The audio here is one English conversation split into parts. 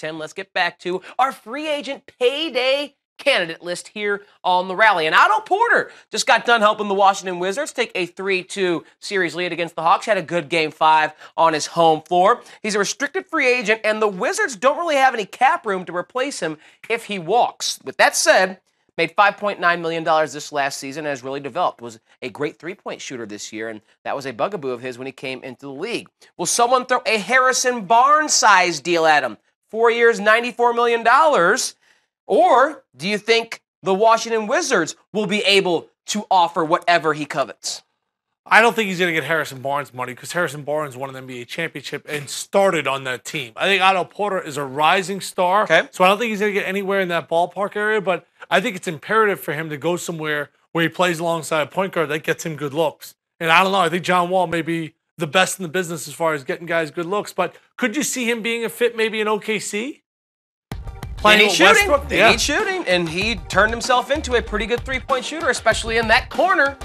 Tim, let's get back to our free agent payday candidate list here on the Rally. And Otto Porter just got done helping the Washington Wizards take a 3-2 series lead against the Hawks. Had a good Game 5 on his home floor. He's a restricted free agent, and the Wizards don't really have any cap room to replace him if he walks. With that said, made $5.9 million this last season and has really developed. Was a great three-point shooter this year, and that was a bugaboo of his when he came into the league. Will someone throw a Harrison Barnes-sized deal at him? 4 years, $94 million? Or do you think the Washington Wizards will be able to offer whatever he covets? I don't think he's going to get Harrison Barnes money because Harrison Barnes won an NBA championship and started on that team. I think Otto Porter is a rising star, so I don't think he's going to get anywhere in that ballpark area, but I think it's imperative for him to go somewhere where he plays alongside a point guard that gets him good looks. And I don't know, I think John Wall may be the best in the business as far as getting guys good looks, but could you see him being a fit maybe in OKC? They need shooting. They need shooting, and he turned himself into a pretty good three-point shooter, especially in that corner.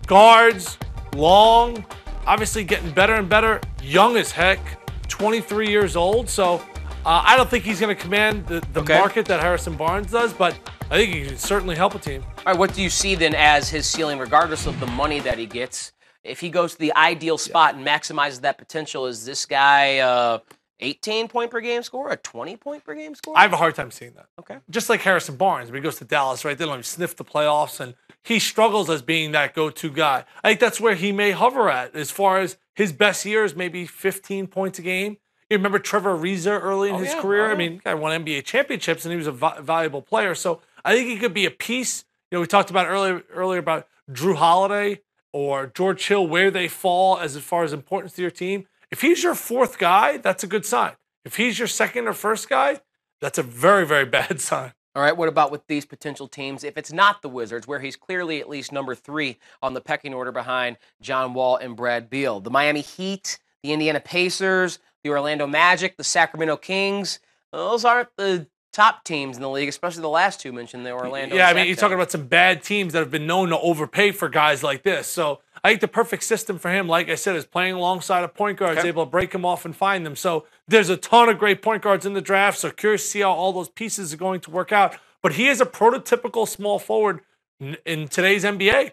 Guards, long, obviously getting better and better, young as heck, 23 years old. So I don't think he's going to command the market that Harrison Barnes does, but I think he can certainly help a team. All right, what do you see then as his ceiling, regardless of the money that he gets? If he goes to the ideal spot and maximizes that potential, is this guy 18-point per game score, a 20-point per game score? I have a hard time seeing that. Okay. Just like Harrison Barnes, when he goes to Dallas, right? They let him sniff the playoffs, and he struggles as being that go-to guy. I think that's where he may hover at as far as his best years, maybe 15 points a game. You remember Trevor Ariza early in his career? I mean, the guy won NBA championships, and he was a valuable player. So I think he could be a piece. You know, we talked about earlier about Drew Holiday or George Hill, where they fall as far as importance to your team. If he's your fourth guy, that's a good sign. If he's your second or first guy, that's a very, very bad sign. All right, what about with these potential teams? If it's not the Wizards, where he's clearly at least number 3 on the pecking order behind John Wall and Brad Beal. The Miami Heat, the Indiana Pacers, the Orlando Magic, the Sacramento Kings, those aren't the top teams in the league, especially the last two mentioned, the Orlando. Yeah, I mean, you're talking about some bad teams that have been known to overpay for guys like this. So I think the perfect system for him, like I said, is playing alongside a point guard, is able to break him off and find them. So there's a ton of great point guards in the draft, so curious to see how all those pieces are going to work out. But he is a prototypical small forward in today's NBA.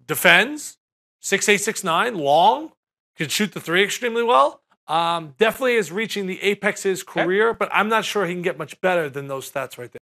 Defends, 6'8", 6'9", long, can shoot the three extremely well. Definitely is reaching the apex of his career, but I'm not sure he can get much better than those stats right there.